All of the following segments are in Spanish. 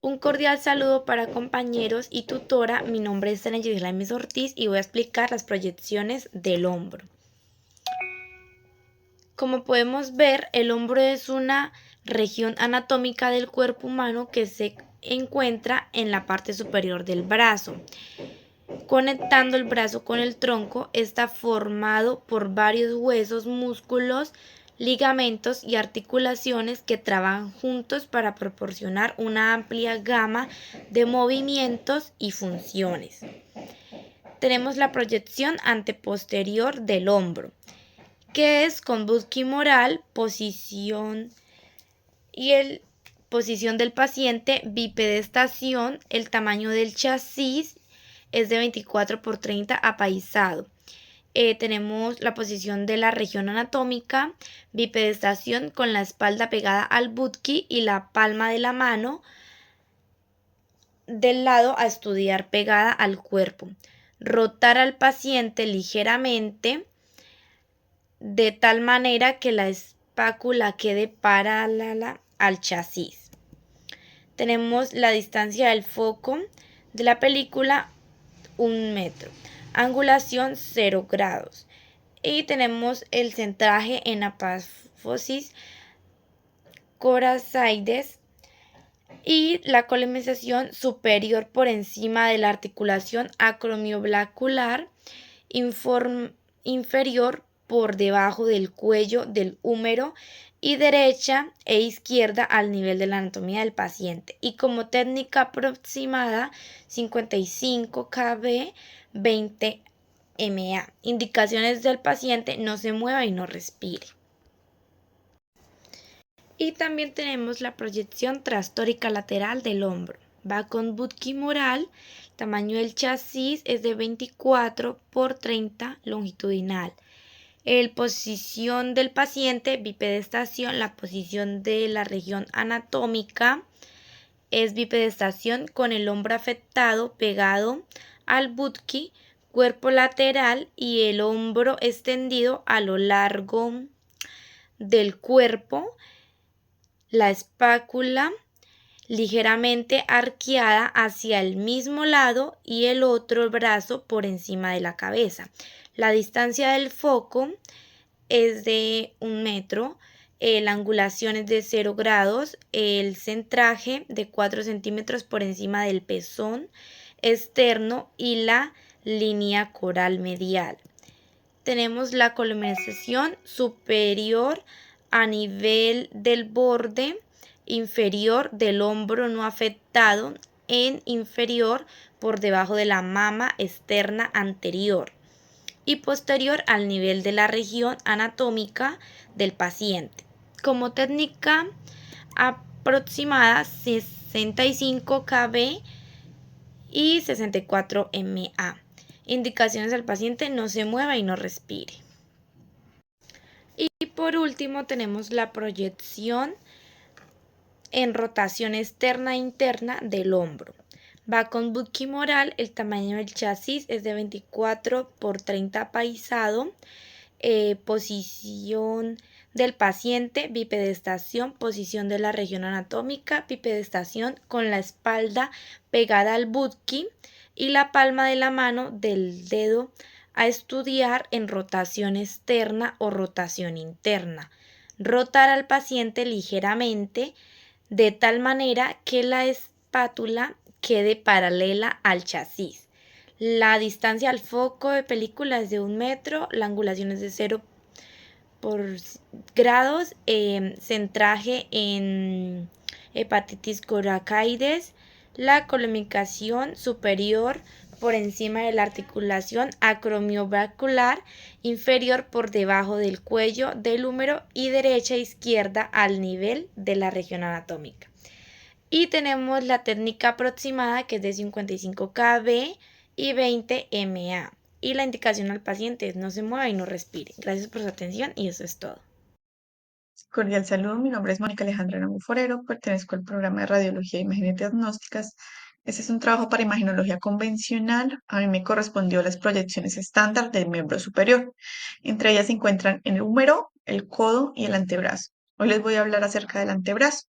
Un cordial saludo para compañeros y tutora. Mi nombre es Tania Laimes Ortiz y voy a explicar las proyecciones del hombro. Como podemos ver, el hombro es una región anatómica del cuerpo humano que se encuentra en la parte superior del brazo. Conectando el brazo con el tronco, está formado por varios huesos, músculos, ligamentos y articulaciones que trabajan juntos para proporcionar una amplia gama de movimientos y funciones. Tenemos la proyección anteposterior del hombro, que es con busquimoral, posición posición del paciente, bipedestación, el tamaño del chasis es de 24 por 30 apaisado. Tenemos la posición de la región anatómica, bipedestación con la espalda pegada al butqui y la palma de la mano del lado a estudiar pegada al cuerpo. Rotar al paciente ligeramente de tal manera que la espácula quede paralela al chasis. Tenemos la distancia del foco de la película 1 metro, angulación 0 grados y tenemos el centraje en apofosis corazoides y la colonización superior por encima de la articulación acromioblacular, inferior por debajo del cuello del húmero y derecha e izquierda al nivel de la anatomía del paciente. Y como técnica aproximada 55 kb 20 MA. Indicaciones del paciente: no se mueva y no respire. Y también tenemos la proyección trastórica lateral del hombro. Va con busquimoral, tamaño del chasis es de 24 por 30 longitudinal. Posición del paciente, bipedestación, la posición de la región anatómica es bipedestación con el hombro afectado pegado al butqui, cuerpo lateral y el hombro extendido a lo largo del cuerpo, la espácula ligeramente arqueada hacia el mismo lado y el otro brazo por encima de la cabeza. La distancia del foco es de 1 metro, la angulación es de 0 grados, el centraje de 4 centímetros por encima del pezón externo y la línea coral medial. Tenemos la columnización superior a nivel del borde inferior del hombro no afectado en inferior por debajo de la mama externa anterior y posterior al nivel de la región anatómica del paciente. Como técnica aproximada 65 kb y 64 MA. Indicaciones al paciente: no se mueva y no respire. Y por último tenemos la proyección en rotación externa e interna del hombro. Va con busquimoral, el tamaño del chasis es de 24 por 30 apaisado. Posición del paciente, bipedestación, posición de la región anatómica, bipedestación con la espalda pegada al butqui y la palma de la mano del dedo a estudiar en rotación externa o rotación interna. Rotar al paciente ligeramente de tal manera que la espátula quede paralela al chasis. La distancia al foco de película es de 1 metro, la angulación es de 0 grados, centraje en hepatitis coracoides, la comunicación superior por encima de la articulación acromioblacular, inferior por debajo del cuello del húmero y derecha e izquierda al nivel de la región anatómica. Y tenemos la técnica aproximada que es de 55 kb y 20 MA. Y la indicación al paciente es: no se mueva y no respire. Gracias por su atención y eso es todo. Cordial saludo, mi nombre es Mónica Alejandra Namu Forero, pertenezco al programa de Radiología, Imágenes Diagnósticas. Este es un trabajo para imagenología convencional. A mí me correspondió las proyecciones estándar del miembro superior. Entre ellas se encuentran el húmero, el codo y el antebrazo. Hoy les voy a hablar acerca del antebrazo.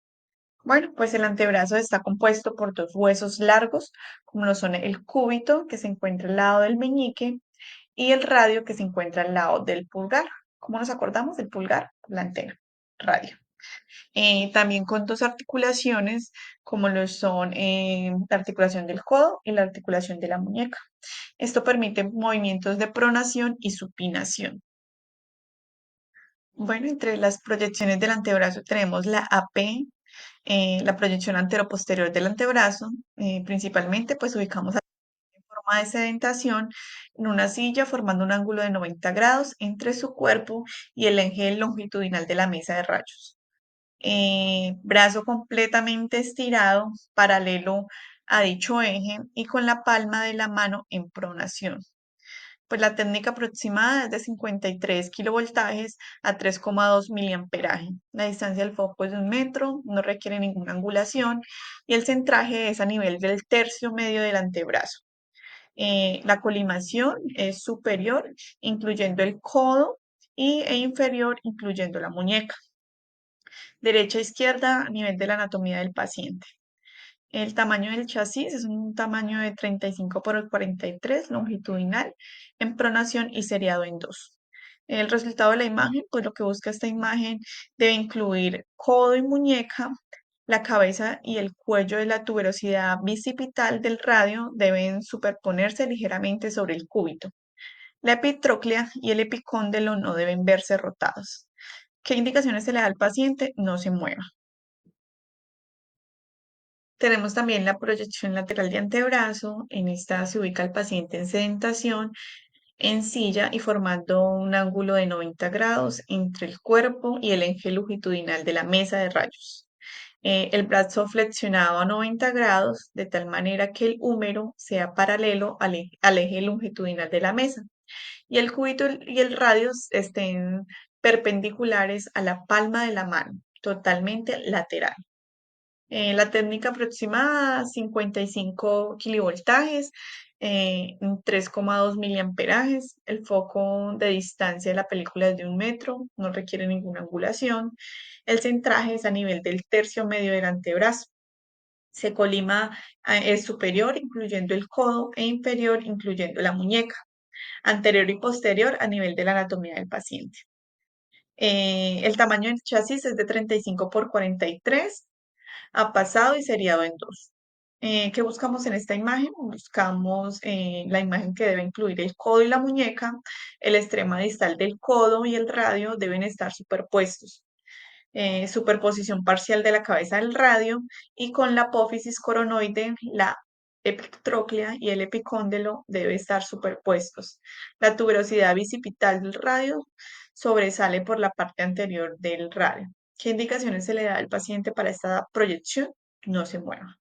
Bueno, pues el antebrazo está compuesto por dos huesos largos, como lo son el cúbito, que se encuentra al lado del meñique, y el radio, que se encuentra al lado del pulgar. ¿Cómo nos acordamos del pulgar? La antena, radio. También con dos articulaciones, como lo son la articulación del codo y la articulación de la muñeca. Esto permite movimientos de pronación y supinación. Bueno, entre las proyecciones del antebrazo tenemos la AP, la proyección anteroposterior del antebrazo. Principalmente pues ubicamos en forma de sedentación en una silla formando un ángulo de 90 grados entre su cuerpo y el eje longitudinal de la mesa de rayos. Brazo completamente estirado, paralelo a dicho eje y con la palma de la mano en pronación. Pues la técnica aproximada es de 53 kilovoltajes a 3,2 miliamperaje. La distancia del foco es de 1 metro, no requiere ninguna angulación y el centraje es a nivel del tercio medio del antebrazo. La colimación es superior, incluyendo el codo, e inferior, incluyendo la muñeca. Derecha e izquierda a nivel de la anatomía del paciente. El tamaño del chasis es un tamaño de 35 por 43 longitudinal, en pronación y seriado en dos. El resultado de la imagen, pues lo que busca esta imagen debe incluir codo y muñeca, la cabeza y el cuello de la tuberosidad bicipital del radio deben superponerse ligeramente sobre el cúbito. La epitróclea y el epicóndilo no deben verse rotados. ¿Qué indicaciones se le da al paciente? No se mueva. Tenemos también la proyección lateral de antebrazo. En esta se ubica el paciente en sedentación, en silla y formando un ángulo de 90 grados entre el cuerpo y el eje longitudinal de la mesa de rayos. El brazo flexionado a 90 grados, de tal manera que el húmero sea paralelo al eje longitudinal de la mesa. Y el cúbito y el radio estén perpendiculares a la palma de la mano, totalmente lateral. La técnica aproximada, 55 kilovoltajes, 3,2 miliamperajes. El foco de distancia de la película es de 1 metro, no requiere ninguna angulación. El centraje es a nivel del tercio medio del antebrazo. Se colima, es superior, incluyendo el codo, e inferior, incluyendo la muñeca. Anterior y posterior a nivel de la anatomía del paciente. El tamaño del chasis es de 35 por 43, a pasado y seriado en dos. ¿Qué buscamos en esta imagen? Buscamos la imagen que debe incluir el codo y la muñeca. El extremo distal del codo y el radio deben estar superpuestos. Superposición parcial de la cabeza del radio y con la apófisis coronoide, la epitróclea y el epicóndilo deben estar superpuestos. La tuberosidad bicipital del radio sobresale por la parte anterior del radio. ¿Qué indicaciones se le da al paciente para esta proyección? No se mueva.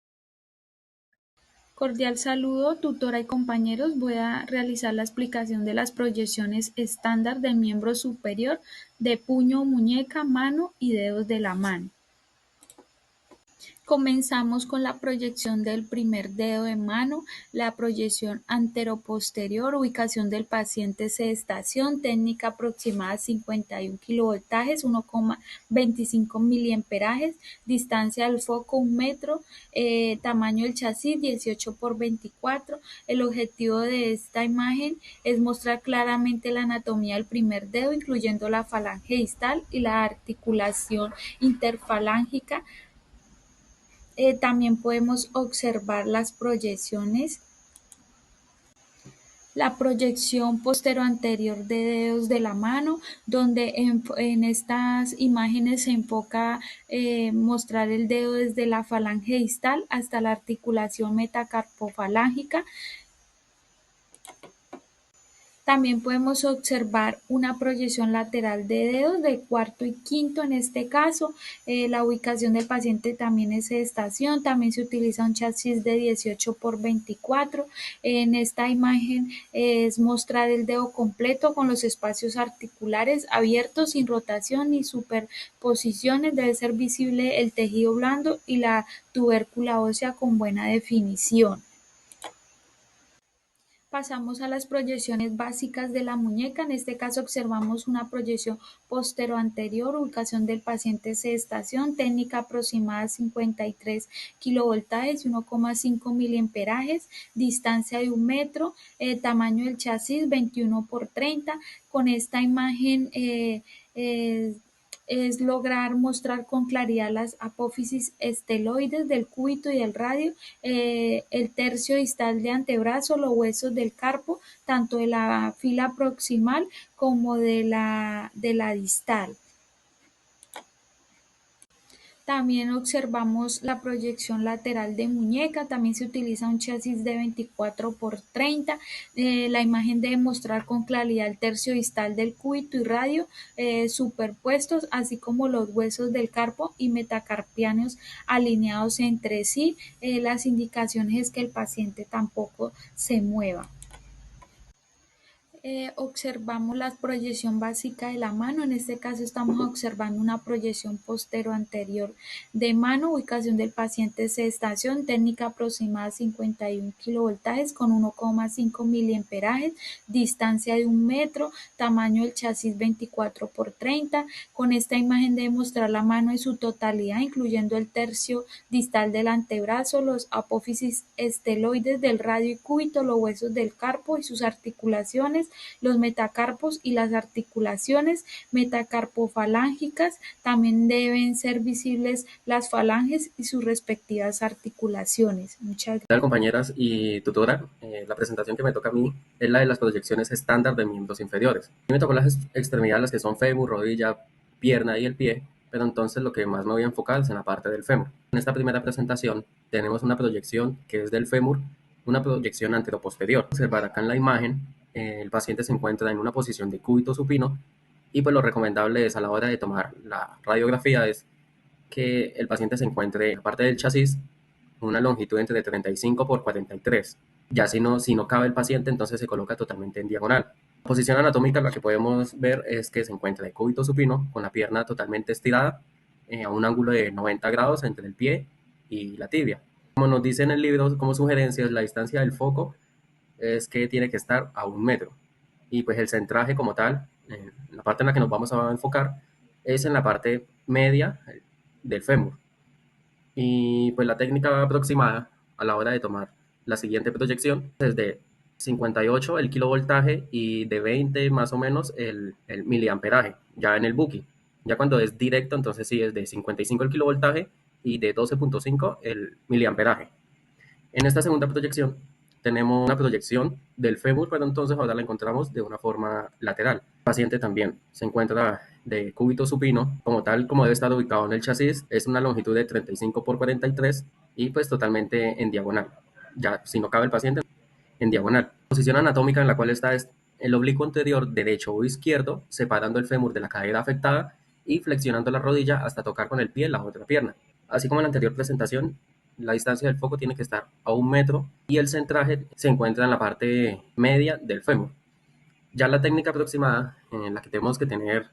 Cordial saludo, tutora y compañeros. Voy a realizar la explicación de las proyecciones estándar del miembro superior de puño, muñeca, mano y dedos de la mano. Comenzamos con la proyección del primer dedo de mano, la proyección anteroposterior, ubicación del paciente sedestación, técnica aproximada 51 kilovoltajes, 1,25 miliamperajes, distancia del foco 1 metro, tamaño del chasis 18 por 24. El objetivo de esta imagen es mostrar claramente la anatomía del primer dedo, incluyendo la falange distal y la articulación interfalángica. También podemos observar las proyecciones, la proyección posterior-anterior de dedos de la mano, donde en estas imágenes se enfoca mostrar el dedo desde la falange distal hasta la articulación metacarpofalángica. También podemos observar una proyección lateral de dedos de cuarto y quinto en este caso. La ubicación del paciente también es sedestación. También se utiliza un chasis de 18 por 24. En esta imagen es mostrar el dedo completo con los espacios articulares abiertos sin rotación ni superposiciones. Debe ser visible el tejido blando y la tubércula ósea con buena definición. Pasamos a las proyecciones básicas de la muñeca. En este caso observamos una proyección postero-anterior, ubicación del paciente C-estación, técnica aproximada 53 kilovoltajes y 1,5 miliamperajes, distancia de 1 metro, tamaño del chasis 21 por 30. Con esta imagen es lograr mostrar con claridad las apófisis esteloides del cúbito y del radio, el tercio distal de antebrazo, los huesos del carpo, tanto de la fila proximal como de la distal. También observamos la proyección lateral de muñeca, también se utiliza un chasis de 24 por 30. La imagen debe mostrar con claridad el tercio distal del cúbito y radio superpuestos, así como los huesos del carpo y metacarpianos alineados entre sí. Las indicaciones es que el paciente tampoco se mueva. Observamos la proyección básica de la mano. En este caso estamos observando una proyección postero-anterior de mano, ubicación del paciente C-estación, técnica aproximada 51 kilovoltajes con 1,5 miliamperajes, distancia de 1 metro, tamaño del chasis 24 por 30. Con esta imagen debe mostrar la mano en su totalidad, incluyendo el tercio distal del antebrazo, los apófisis esteloides del radio y cúbito, los huesos del carpo y sus articulaciones, los metacarpos y las articulaciones metacarpofalángicas. También deben ser visibles las falanges y sus respectivas articulaciones. Muchas gracias. ¿Qué tal, compañeras y tutora? La presentación que me toca a mí es la de las proyecciones estándar de miembros inferiores. A mí me tocó las extremidades, las que son fémur, rodilla, pierna y el pie, pero entonces lo que más me voy a enfocar es en la parte del fémur. En esta primera presentación tenemos una proyección que es del fémur, una proyección anteroposterior. Observar acá en la imagen, el paciente se encuentra en una posición de cúbito supino y pues lo recomendable es a la hora de tomar la radiografía es que el paciente se encuentre en la parte del chasis una longitud entre 35 por 43. Ya si no cabe el paciente, entonces se coloca totalmente en diagonal. La posición anatómica la que podemos ver es que se encuentra de cúbito supino con la pierna totalmente estirada a un ángulo de 90 grados entre el pie y la tibia. Como nos dice en el libro, como sugerencias, la distancia del foco es que tiene que estar a 1 metro. Y pues el centraje como tal, la parte en la que nos vamos a enfocar, es en la parte media del fémur. Y pues la técnica aproximada a la hora de tomar la siguiente proyección es de 58 el kilovoltaje y de 20 más o menos el miliamperaje, ya en el Buki. Ya cuando es directo, entonces sí es de 55 el kilovoltaje y de 12,5 el miliamperaje. En esta segunda proyección tenemos una proyección del fémur, pero entonces ahora la encontramos de una forma lateral. El paciente también se encuentra de cúbito supino, como tal, como debe estar ubicado en el chasis, es una longitud de 35 por 43 y pues totalmente en diagonal. Ya si no cabe el paciente, en diagonal. La posición anatómica en la cual está es el oblicuo anterior derecho o izquierdo, separando el fémur de la cadera afectada y flexionando la rodilla hasta tocar con el pie la otra pierna. Así como en la anterior presentación, la distancia del foco tiene que estar a 1 metro y el centraje se encuentra en la parte media del fémur. Ya la técnica aproximada en la que tenemos que tener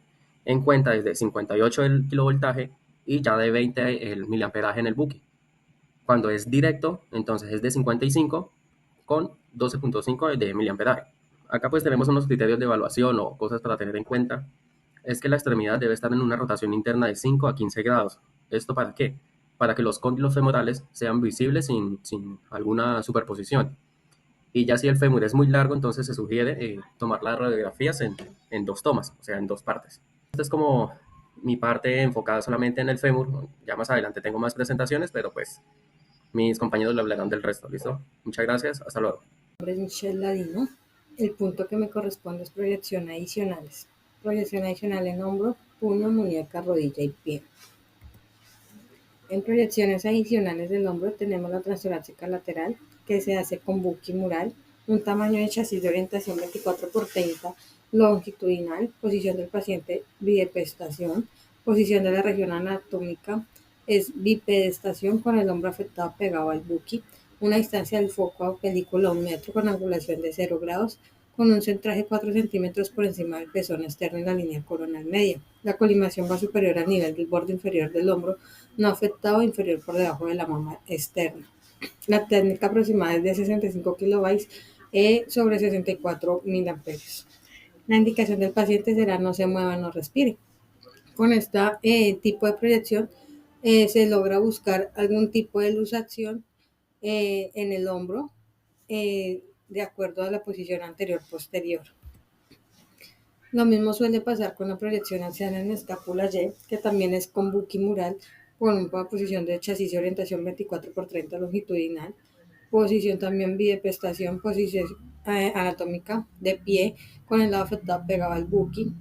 en cuenta es de 58 el kilovoltaje y ya de 20 el miliamperaje en el Buki. Cuando es directo, entonces es de 55 con 12,5 de miliamperaje. Acá pues tenemos unos criterios de evaluación o cosas para tener en cuenta. Es que la extremidad debe estar en una rotación interna de 5 a 15 grados. ¿Esto para qué? Para que los cóndilos femorales sean visibles sin alguna superposición. Y ya si el fémur es muy largo, entonces se sugiere tomar las radiografías en 2 tomas, o sea, en 2 partes. Esta es como mi parte enfocada solamente en el fémur. Ya más adelante tengo más presentaciones, pero pues mis compañeros le hablarán del resto, ¿listo? Muchas gracias, hasta luego. Mi nombre es Michelle Ladino. El punto que me corresponde es proyección adicionales. Proyección adicional en hombro, puño, muñeca, rodilla y pie. En proyecciones adicionales del hombro tenemos la transtorácica lateral, que se hace con Buki mural, un tamaño de chasis de orientación 24 por 30, longitudinal, posición del paciente bipedestación, posición de la región anatómica es bipedestación con el hombro afectado pegado al Buki, una distancia del foco a película 1 metro con angulación de 0 grados, con un centraje 4 centímetros por encima del pezón externo en la línea coronal media. La colimación va superior al nivel del borde inferior del hombro, no afectado, inferior por debajo de la mama externa. La técnica aproximada es de 65 kilobytes sobre 64 miliamperios. La indicación del paciente será no se mueva, no respire. Con este tipo de proyección se logra buscar algún tipo de luxación en el hombro de acuerdo a la posición anterior-posterior. Lo mismo suele pasar con la proyección axial en escápula Y, que también es con buki mural, con una posición de chasis y orientación 24x30 longitudinal, posición también bidepestación, posición anatómica de pie, con el lado afectado pegado al buki.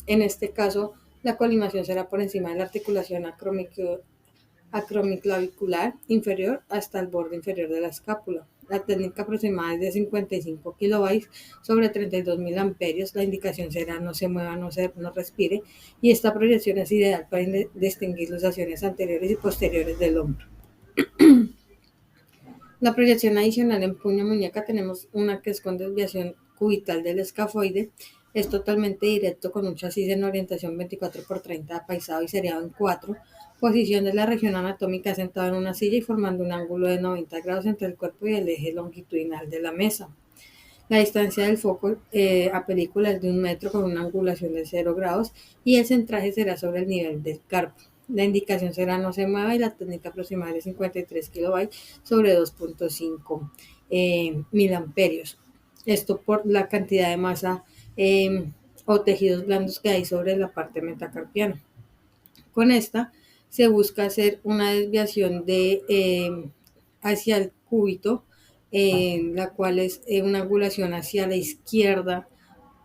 En este caso, la colimación será por encima de la articulación acromiclavicular inferior hasta el borde inferior de la escápula. La técnica aproximada es de 55 kilobytes sobre 32 miliamperios. La indicación será no se mueva, no respire. Y esta proyección es ideal para distinguir luxaciones anteriores y posteriores del hombro. La proyección adicional en puño muñeca tenemos una que es con desviación cubital del escafoide. Es totalmente directo con un chasis en orientación 24x30 apaisado y seriado en 4. Posición de la región anatómica sentado en una silla y formando un ángulo de 90 grados entre el cuerpo y el eje longitudinal de la mesa. La distancia del foco a película es de 1 metro con una angulación de 0 grados y el centraje será sobre el nivel del carpo. La indicación será no se mueva y la técnica aproximada es 53 kilobytes sobre 2.5 miliamperios. Esto por la cantidad de masa o tejidos blandos que hay sobre la parte metacarpiana. Con esta se busca hacer una desviación hacia el cúbito, la cual es una angulación hacia la izquierda,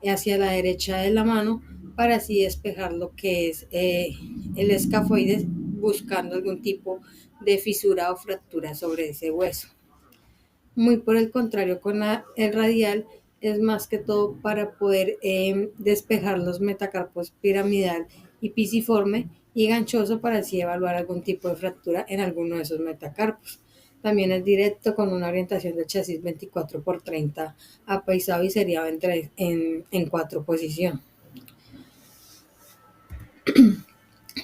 hacia la derecha de la mano, para así despejar lo que es el escafoide, buscando algún tipo de fisura o fractura sobre ese hueso. Muy por el contrario, con el radial es más que todo para poder despejar los metacarpos piramidal y pisiforme y ganchoso para así evaluar algún tipo de fractura en alguno de esos metacarpos. También es directo con una orientación del chasis 24x30 apaisado y seriado en 4 posiciones.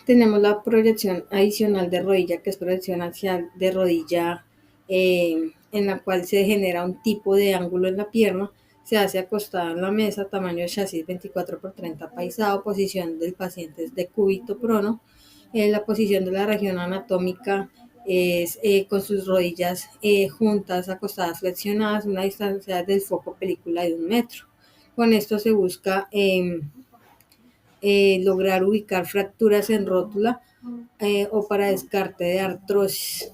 Tenemos la proyección adicional de rodilla, que es proyección axial de rodilla, en la cual se genera un tipo de ángulo en la pierna, se hace acostada en la mesa, tamaño de chasis 24x30 apaisado, posición del paciente es de cúbito prono, la posición de la región anatómica es con sus rodillas juntas, acostadas, flexionadas, una distancia del foco película de 1 metro. Con esto se busca lograr ubicar fracturas en rótula o para descarte de artrosis.